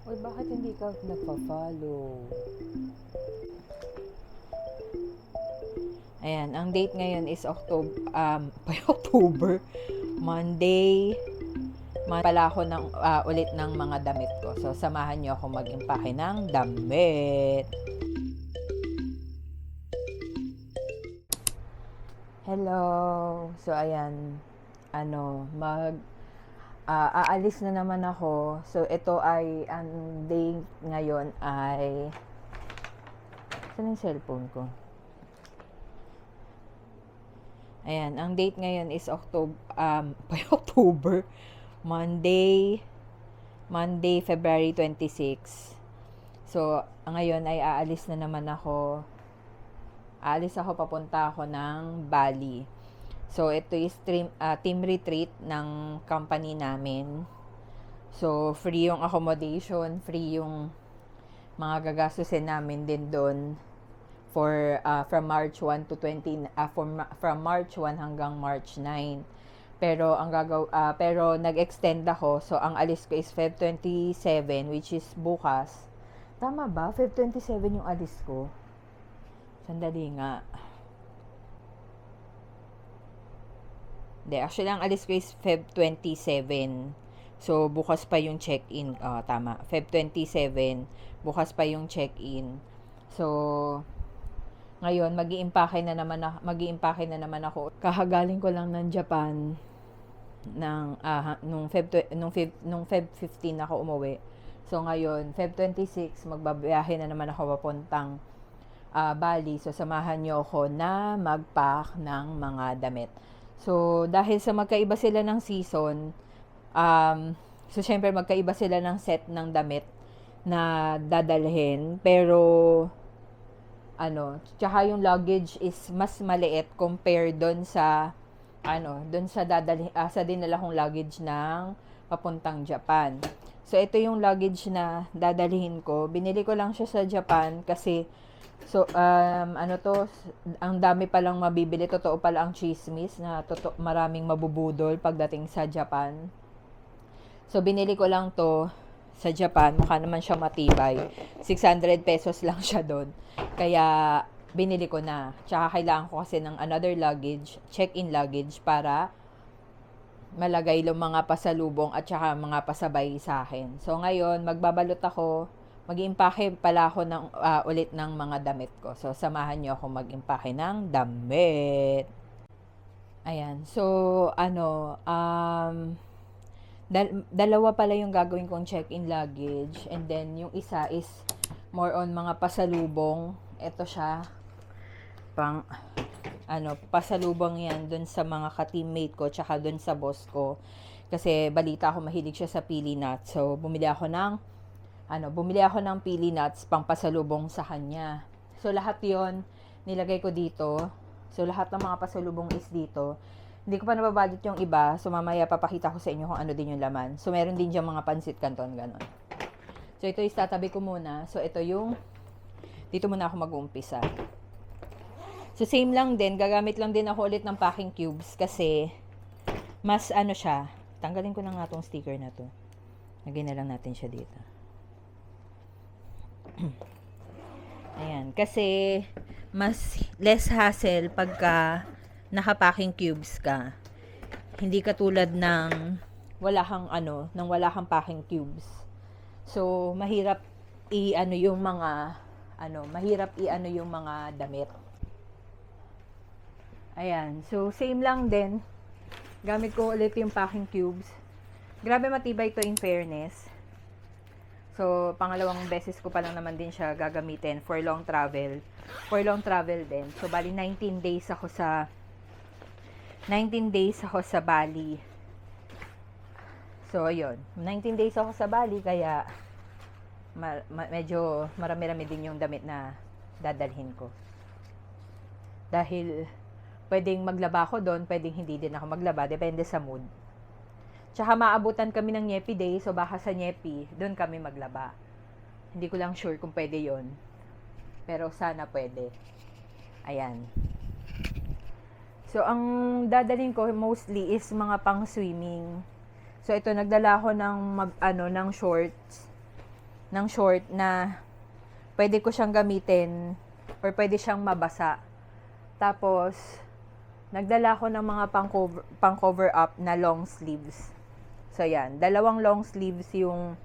Uy, bakit hindi ka nagpa-follow? Ayan, ang date ngayon is October, Monday. Pala ako ulit ng mga damit ko. So, samahan niyo ako mag-impake ng damit. Hello! So, ayan, aalis na naman ako. So, ito ay, ang day ngayon ay, saan yung cellphone ko? Ayan, ang date ngayon is October, Monday, February 26. So, ngayon ay aalis na naman ako. Aalis ako, papunta ako ng Bali. So, ito is team retreat ng company namin. So, free yung accommodation, free yung mga gagastusin namin din doon for from March 1 to 20 from March 1 hanggang March 9. Pero nag-extend ako. So, ang alis ko is Feb 27, which is bukas. Tama ba? Feb 27 yung alis ko. Sandali nga. Hindi, actually, ang alis ko is Feb 27. So, bukas pa yung check-in. Tama. Feb 27. Bukas pa yung check-in. So, ngayon, mag-iimpake na naman ako. Kahagaling ko lang ng Japan nung Feb 15 ako umuwi. So, ngayon, Feb 26, magbabiyahe na naman ako papuntang Bali. So, samahan niyo ako na mag-pack ng mga damit. So, dahil sa magkaiba sila ng season, so, syempre, magkaiba sila ng set ng damit na dadalhin. Pero, tsaka yung luggage is mas maliit compare doon sa sa dinala kong luggage ng papuntang Japan. So, ito yung luggage na dadalhin ko. Binili ko lang siya sa Japan kasi ang dami palang mabibili. Totoo pala ang chismis na maraming mabubudol pagdating sa Japan. So, binili ko lang to sa Japan. Mukha naman siya matibay. 600 pesos lang siya doon. Kaya, binili ko na. Tsaka kailangan ko kasi ng another luggage, check-in luggage, para malagay yung mga pasalubong at tsaka mga pasabay sa akin. So, ngayon, magbabalot ako. Mag-impake pala ako ulit ng mga damit ko. So, samahan niyo ako mag-impake ng damit. Ayan. So, dalawa pala yung gagawin kong check-in luggage. And then, yung isa is more on mga pasalubong. Ito siya. Pasalubong yan dun sa mga ka-teammate ko, tsaka dun sa boss ko. Kasi balita ako mahilig siya sa pili nuts. So, bumili ako ng pili nuts pang pasalubong sa kanya. So, lahat yon nilagay ko dito. So, lahat ng mga pasalubong is dito. Hindi ko pa nababadot yung iba. So, mamaya papakita ko sa inyo kung ano din yung laman. So, meron din dyan mga pansit canton, ganon. So, ito is tatabi ko muna. So, dito muna ako mag-uumpisa. So, same lang din. Gagamit lang din ako ulit ng packing cubes kasi mas siya. Tanggalin ko na nga tong sticker na to. Lagyan na lang natin siya dito. Ayan. Kasi mas less hassle pagka naka-packing cubes ka. Hindi katulad ng wala kang packing cubes. So, mahirap yung mga damit. Ayan. So, same lang din. Gamit ko ulit yung packing cubes. Grabe matibay to in fairness. So, pangalawang beses ko pa lang naman din siya gagamitin for long travel. For long travel din. So, bali 19 days ako sa Bali. So, ayun. 19 days ako sa Bali, kaya medyo marami-rami din yung damit na dadalhin ko. Dahil pwedeng maglaba ako doon, pwedeng hindi din ako maglaba, depende sa mood. Tsaka maabutan kami ng Nyepi Day, so baka sa Nyepi, doon kami maglaba. Hindi ko lang sure kung pwede yon, pero sana pwede. Ayan. So, ang dadalhin ko mostly is mga pang swimming. So, ito, nagdala ako ng shorts. ng short na pwede ko siyang gamitin or pwede siyang mabasa. Tapos, nagdala ko ng mga pang-cover up na long sleeves. So, yan. 2 long sleeves yung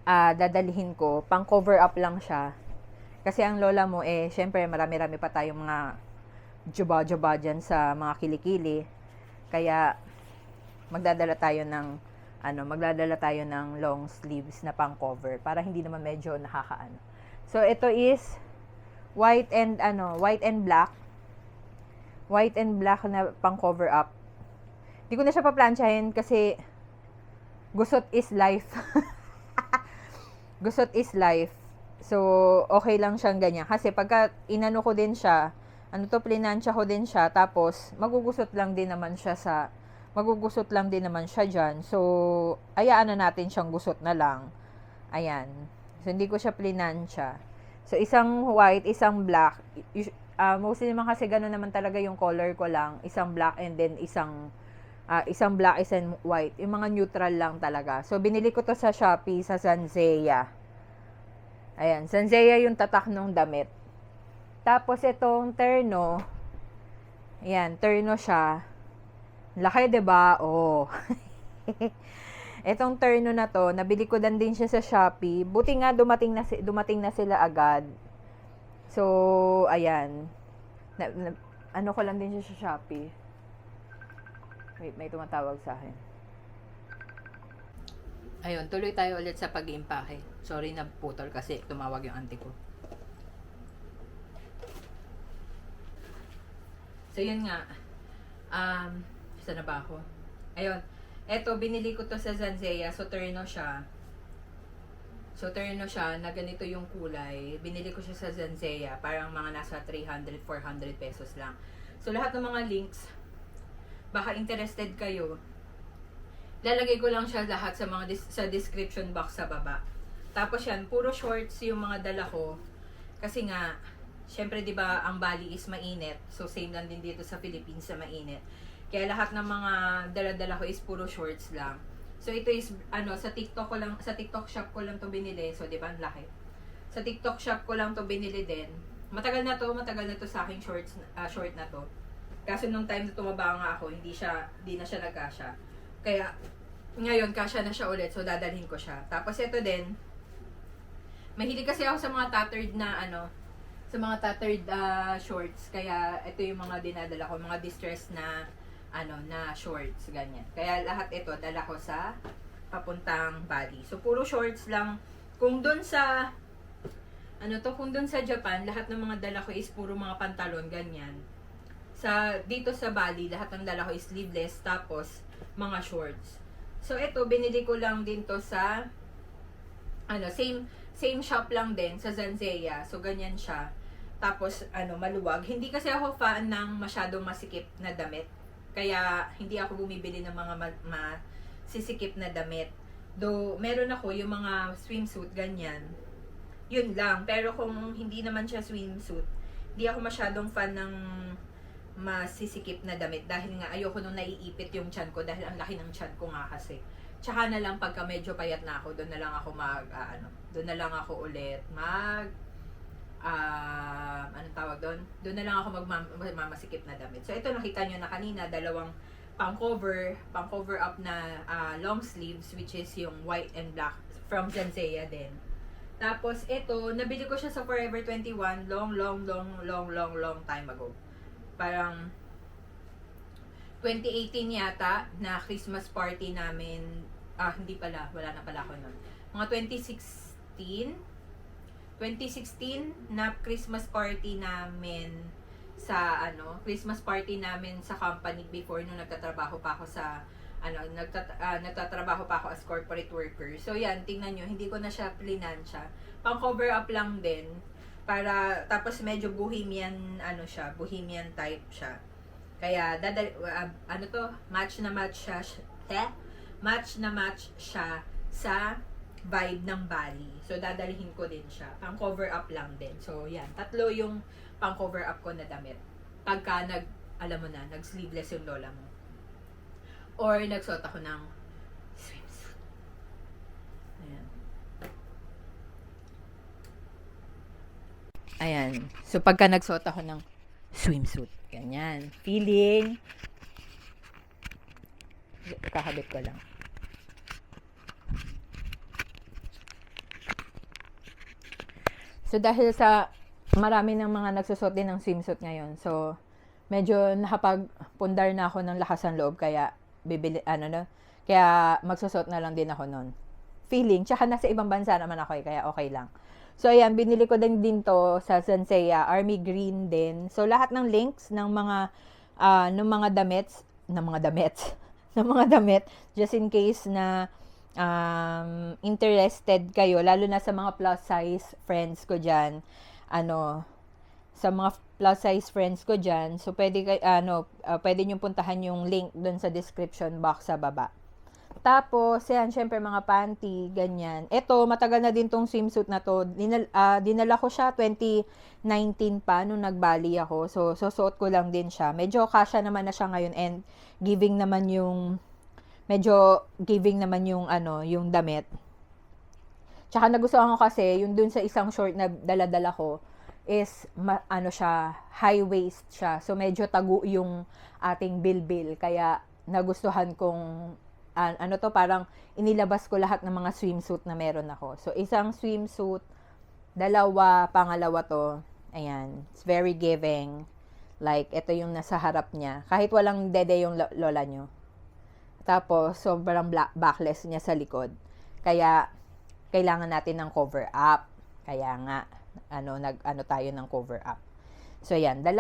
dadalhin ko. Pang-cover up lang siya. Kasi ang lola mo, syempre, marami-rami pa tayong mga juba-juba dyan sa mga kilikili. Kaya, magdadala tayo ng long sleeves na pang-cover para hindi naman medyo nakakaano. So, ito is white and black. White and black na pang-cover up. Hindi ko na siya pa-planchahin kasi gusot is life. Gusot is life. So, okay lang siyang ganyan. Kasi pagka inano ko din siya, plinansya ko din siya, tapos magugusot lang din naman siya dyan. So, ayaan na natin siyang gusot na lang. Ayan. So, hindi ko siya plinansya. So, isang white, isang black. Mostly naman kasi gano'n naman talaga yung color ko lang. Isang black and then isang black, isang white. Yung mga neutral lang talaga. So, binili ko to sa Shopee, sa Sansea. Ayan, Sansea yung tatak ng damit. Tapos, itong terno. Ayan, terno siya. Laki, diba? Oh. Itong terno na to, nabili ko din siya sa Shopee. Buti nga dumating na sila agad. So, ayan. Ano ko lang din siya sa Shopee. Wait, may tumatawag sa akin. Ayun, tuloy tayo ulit sa pag-iimpake. Sorry na putol kasi tumawag yung auntie ko. So, yun nga. Saan na ba ako? Ayun. Eto, binili ko to sa Sansea. So, terno siya. Na ganito yung kulay. Binili ko siya sa Sansea. Parang mga nasa 300, 400 pesos lang. So, lahat ng mga links, baka interested kayo, lalagay ko lang siya lahat sa description box sa baba. Tapos yan, puro shorts yung mga dala ko. Kasi nga, syempre 'di ba, ang Bali is mainit. So same lang din dito sa Philippines sa mainit. Kaya lahat ng mga dala-dala ko is puro shorts lang. So ito is sa TikTok shop ko lang 'to binili. So 'di ba, ang laki. Sa TikTok shop ko lang 'to binili din. Matagal na to sa aking short na to. Kaso nung time na tumaba nga ako, hindi na siya nagkasya. Kaya ngayon kasya na siya ulit. So dadalhin ko siya. Tapos ito din, mahilig kasi ako sa mga tattered shorts. Kaya ito yung mga dinadala ko, mga distressed na na shorts, ganyan. Kaya lahat ito dala ko sa papuntang Bali. So puro shorts lang. Kung doon sa Japan, lahat ng mga dala ko is puro mga pantalon, ganyan. Dito sa Bali, lahat ng dala ko is sleeveless, tapos mga shorts. So ito, binili ko lang din to sa same shop lang din sa Sansea. So ganyan siya. Tapos maluwag. Hindi kasi ako fan ng masyadong masikip na damit. Kaya hindi ako bumibili ng mga masisikip na damit. Though meron ako yung mga swimsuit ganyan. Yun lang. Pero kung hindi naman siya swimsuit, hindi ako masyadong fan ng masisikip na damit dahil nga ayoko nung naiipit yung tiyan ko dahil ang laki ng tiyan ko nga kasi. Tsaka na lang pagka medyo payat na ako, doon na lang ako ulit anong tawag doon? Doon na lang ako magmamasikip na damit. So ito, nakita nyo na kanina, dalawang pang-cover up na long sleeves, which is yung white and black from Sansea din. Tapos ito, nabili ko siya sa Forever 21 long time ago. Parang 2018 yata na Christmas party namin. Hindi pala, wala na pala ako nun. Mga 2016 na Christmas party namin sa Christmas party namin sa company before nung nagtatrabaho pa ako sa nagtatrabaho pa ako as corporate worker. So yan, tingnan nyo, hindi ko na siya plinansya. Pang cover up lang din tapos medyo bohemian bohemian type siya. Kaya match na match siya sa vibe ng Bali. So dadalhin ko din siya. Pang cover up lang din. So yan, 3 yung pang cover up ko na damit. Pagka nag-sleeveless yung lola mo. Or nagsuot ako ng swimsuit. Ayan. Ayan. So, pagka nagsuot ako ng swimsuit, ganyan. Feeling, kakabit ko lang. So, dahil sa marami ng mga nagsusot din ng swimsuit ngayon. So, medyo nakapagpundar na ako ng lakas ng loob. Kaya, kaya magsusot na lang din ako nun. Feeling, tsaka nasa ibang bansa naman ako kaya okay lang. So, ayan, binili ko din to sa Sansea, Army Green din. So, lahat ng links ng mga damit, ng mga damit, just in case na interested kayo, lalo na sa mga plus size friends ko dyan, sa mga plus size friends ko dyan, so pwede nyo puntahan yung link dun sa description box sa baba. Tapos, yan, syempre mga panty, ganyan. Ito, matagal na din tong swimsuit na to. Dinala ko siya 2019 pa nung nagbali ako. So, susuot ko lang din siya. Medyo kasya naman na siya ngayon and medyo giving naman yung yung damit. Tsaka nagustuhan ko kasi yung dun sa isang short na dala-dala ko is siya, high waist siya. So medyo tagu yung ating bilbil kaya nagustuhan kong parang inilabas ko lahat ng mga swimsuit na meron ako. So isang swimsuit, pangalawa to. Ayan, it's very giving. Like ito yung nasa harap niya. Kahit walang dede yung lola nyo. Tapos, sobrang backless niya sa likod. Kaya, kailangan natin ng cover up. Kaya nga, tayo ng cover up. So, yan, 2.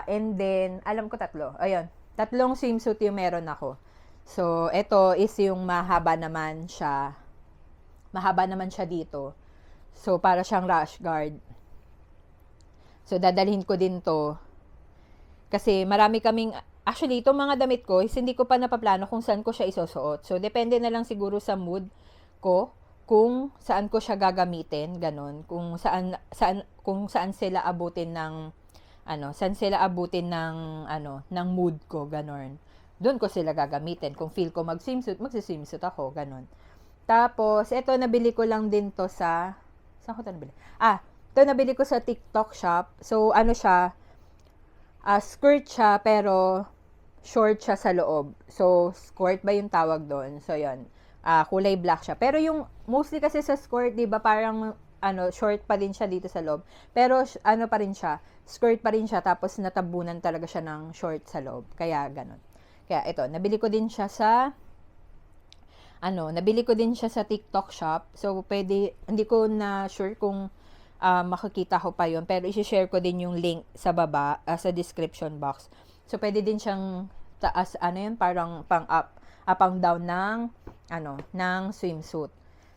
And then, alam ko 3. Ayun, 3 swimsuit yung meron ako. So, ito is yung mahaba naman siya. Mahaba naman siya dito. So, para siyang rash guard. So, dadalhin ko din to. Kasi, actually, itong mga damit ko, hindi ko pa napaplano kung saan ko siya isusuot. So, depende na lang siguro sa mood ko kung saan ko siya gagamitin, ganon. Kung saan sila abutin ng ng mood ko, ganon. Doon ko sila gagamitin. Kung feel ko mag-swimsuit ako, ganon. Tapos, ito nabili ko lang din to saan ko ito nabili? Ito nabili ko sa TikTok shop. So, siya, skirt siya, pero short siya sa loob. So, skirt ba yung tawag doon? So, yun. Kulay black siya. Pero yung, mostly kasi sa skirt, di ba, parang, short pa din siya dito sa loob. Pero, pa rin siya, skirt pa rin siya, tapos natabunan talaga siya ng short sa loob. Kaya, ganun. Kaya, ito, nabili ko din siya sa TikTok shop. So, hindi ko na sure kung makikita ko pa yun. Pero, isi-share ko din yung link sa baba, sa description box. So, pwede din siyang taas, parang pang-up, pang-down ng swimsuit.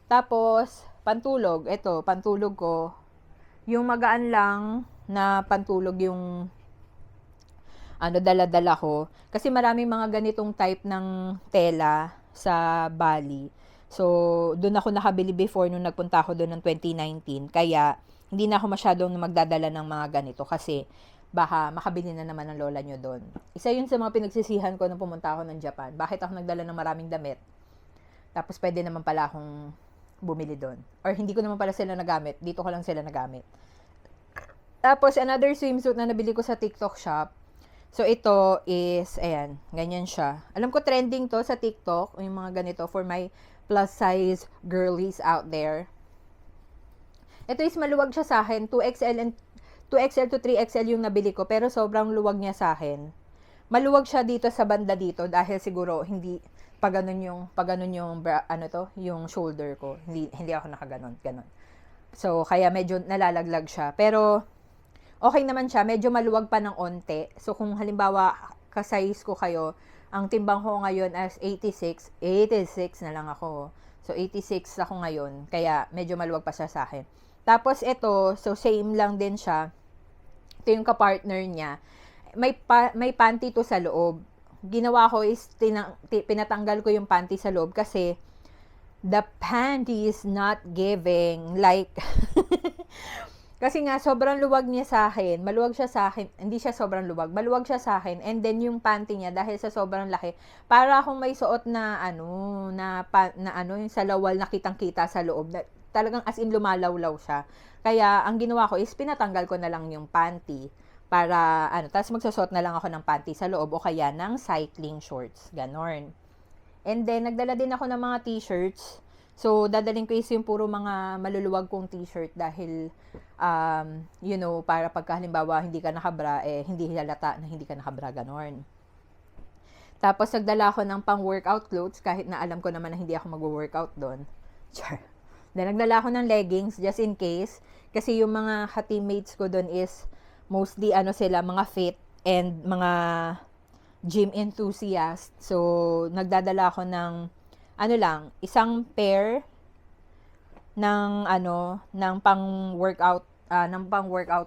Tapos, pantulog. Ito, pantulog ko. Yung magaan lang na pantulog yung dala-dala ko. Kasi maraming mga ganitong type ng tela sa Bali. So, doon ako nakabili before nung nagpunta ako doon ng 2019. Kaya, hindi na ako masyadong magdadala ng mga ganito kasi baka makabili na naman ng lola nyo doon. Isa yun sa mga pinagsisihan ko nung pumunta ako ng Japan. Bakit ako nagdala ng maraming damit? Tapos pwede naman pala akong bumili doon. Or hindi ko naman pala sila nagamit. Dito ko lang sila nagamit. Tapos another swimsuit na nabili ko sa TikTok shop. So ito is, ayan, ganyan siya. Alam ko trending to sa TikTok, yung mga ganito for my plus size girlies out there. Ito is maluwag siya sa akin. 2XL to 3XL yung nabili ko. Pero sobrang luwag niya sa akin. Maluwag siya dito sa banda dito. Dahil siguro hindi paganon yung shoulder ko. Hindi ako nakaganon. Ganon. So, kaya medyo nalalaglag siya. Pero, okay naman siya. Medyo maluwag pa ng onte. So, kung halimbawa, ka-size ko kayo, ang timbang ko ngayon as 86 na lang ako. So, 86 ako ngayon. Kaya, medyo maluwag pa siya sa akin. Tapos ito, so same lang din siya. Ito yung kapartner niya. May panty to sa loob. Ginawa ko is pinatanggal ko yung panty sa loob kasi the panty is not giving. Like, kasi nga sobrang luwag niya sa akin. Maluwag siya sa akin. Hindi siya sobrang luwag. Maluwag siya sa akin. And then yung panty niya dahil sa sobrang laki, para akong may suot na yung salawal na kitang-kita sa loob. talagang as in lumalawlaw siya. Kaya, ang ginawa ko is pinatanggal ko na lang yung panty para, tapos magsusot na lang ako ng panty sa loob o kaya ng cycling shorts. Ganon. And then, nagdala din ako ng mga t-shirts. So, dadalhin ko is yung puro mga maluluwag kong t-shirt dahil, para pagka halimbawa hindi ka nakabra, hindi halata na hindi ka nakabra, ganon. Tapos, nagdala ako ng pang-workout clothes kahit na alam ko naman na hindi ako mag-workout doon. Char. Then, nagdala ako ng leggings just in case. Kasi yung mga ka-teammates ko doon is mostly, sila, mga fit and mga gym enthusiast. So, nagdadala ako ng, isang pair ng, ng pang-workout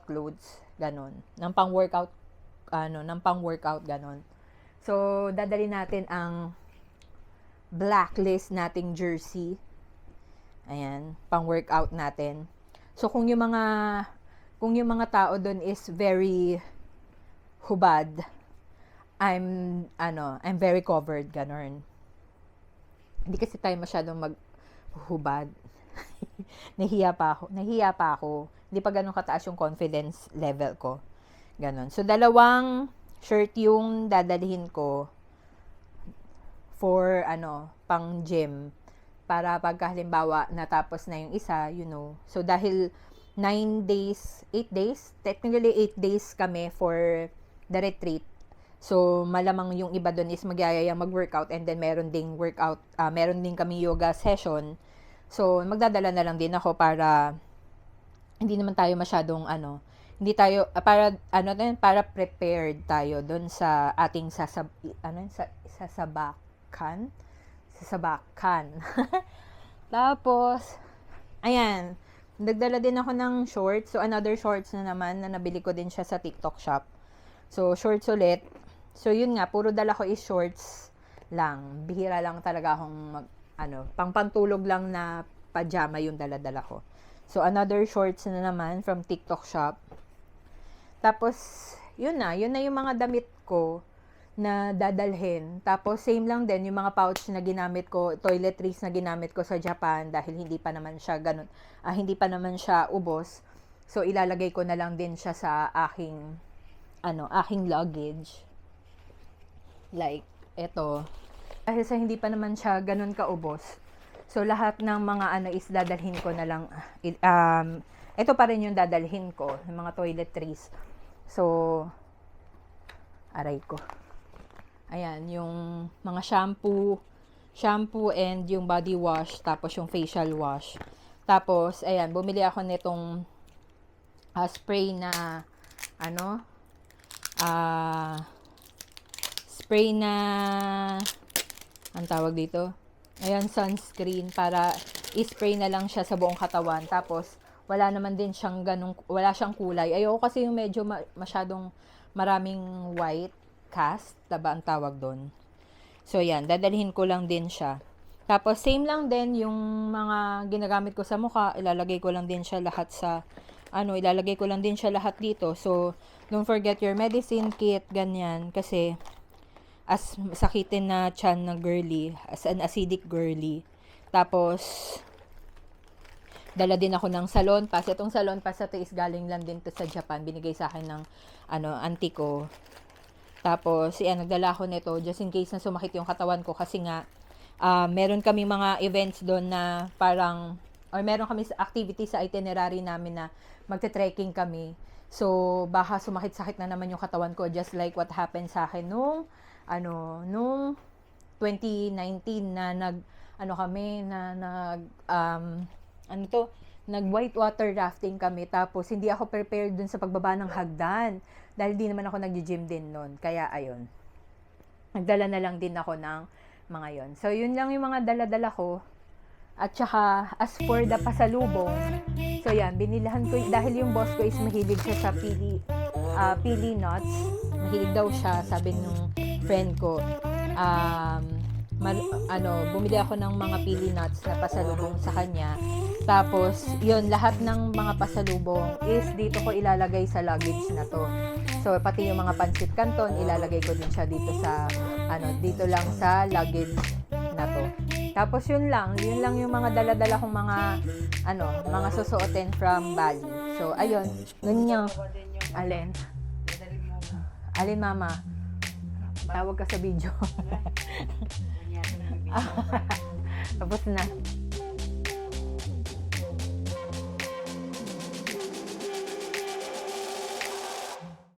clothes. Ganon. Ng pang-workout, ganon. So, dadali natin ang blacklist nating jersey. Ayan, pang-workout natin. So, kung yung mga tao doon is very hubad, I'm very covered, ganon. Hindi kasi tayo masyadong maghubad. Nahiya pa ako. Hindi pa ganun kataas yung confidence level ko. Ganon. So, 2 shirt yung dadalhin ko for, pang gym. Para pagka halimbawa natapos na yung isa, So, dahil 8 days, technically 8 days kami for the retreat. So, malamang yung iba doon is magyayayang mag-workout and then meron ding workout, meron din kami yoga session. So, magdadala na lang din ako para hindi naman tayo masyadong hindi tayo para prepared tayo doon sa ating sasabakan. Tapos ayan, nagdala din ako ng shorts. So, another shorts na naman na nabili ko din siya sa TikTok shop. So, shorts ulit. So, yun nga, puro dala ko is shorts lang. Bihira lang talaga akong pangpantulog lang na pajama yung dala-dala ko. So, another shorts na naman from TikTok shop. Tapos, yun na yung mga damit ko na dadalhin. Tapos, same lang din yung mga pouch na ginamit ko, toiletries na ginamit ko sa Japan dahil hindi pa naman siya ubos. So, ilalagay ko na lang din siya sa aking luggage. Like, eto. Dahil sa hindi pa naman siya ganun kaubos. So, lahat ng mga is dadalhin ko na lang. Ito pa rin yung dadalhin ko, yung mga toiletries. So, aray ko. Ayan, yung mga shampoo and yung body wash, tapos yung facial wash. Tapos, ayan, bumili ako nitong spray na, ang tawag dito? Ayan, sunscreen, para i-spray na lang siya sa buong katawan. Tapos, wala naman din siyang wala siyang kulay. Ayoko kasi yung medyo masyadong maraming white cast, diba ang tawag doon. So, yan, dadalhin ko lang din siya. Tapos, same lang din yung mga ginagamit ko sa mukha, ilalagay ko lang din siya lahat dito. So, don't forget your medicine kit, ganyan, kasi as sakitin na tiyan na girly, as an acidic girly. Tapos, dala din ako ng salon pass. Itong salon pass na to is galing lang din to sa Japan. Binigay sa akin ng auntie ko. Tapos, nagdala ako nito just in case na sumakit yung katawan ko kasi nga meron kami mga events doon na parang meron kami activity sa itinerary namin na magte-trekking kami. So, baka sumakit-sakit na naman yung katawan ko just like what happened sa akin nung 2019 na nag-whitewater rafting kami, tapos hindi ako prepared dun sa pagbaba ng hagdan dahil di naman ako nag-gym din nun. Kaya ayun, nagdala na lang din ako ng mga yon. So yun lang yung mga dala-dala ko. At saka as for the pasalubong, so yan, binilahan ko dahil yung boss ko is mahilig siya sa pili nuts. Mahilig daw siya, sabi nung friend ko. Bumili ako ng mga pili nuts na pasalubong sa kanya. Tapos, yun, lahat ng mga pasalubong is dito ko ilalagay sa luggage na to. So, pati yung mga pansit canton, ilalagay ko din siya dito sa, dito lang sa luggage na to. Tapos yun lang yung mga dala-dala kong mga mga susuotin from Bali. So ayun, ganyan. Alin? Alin mama? Tawag ka sa video. Tapos na.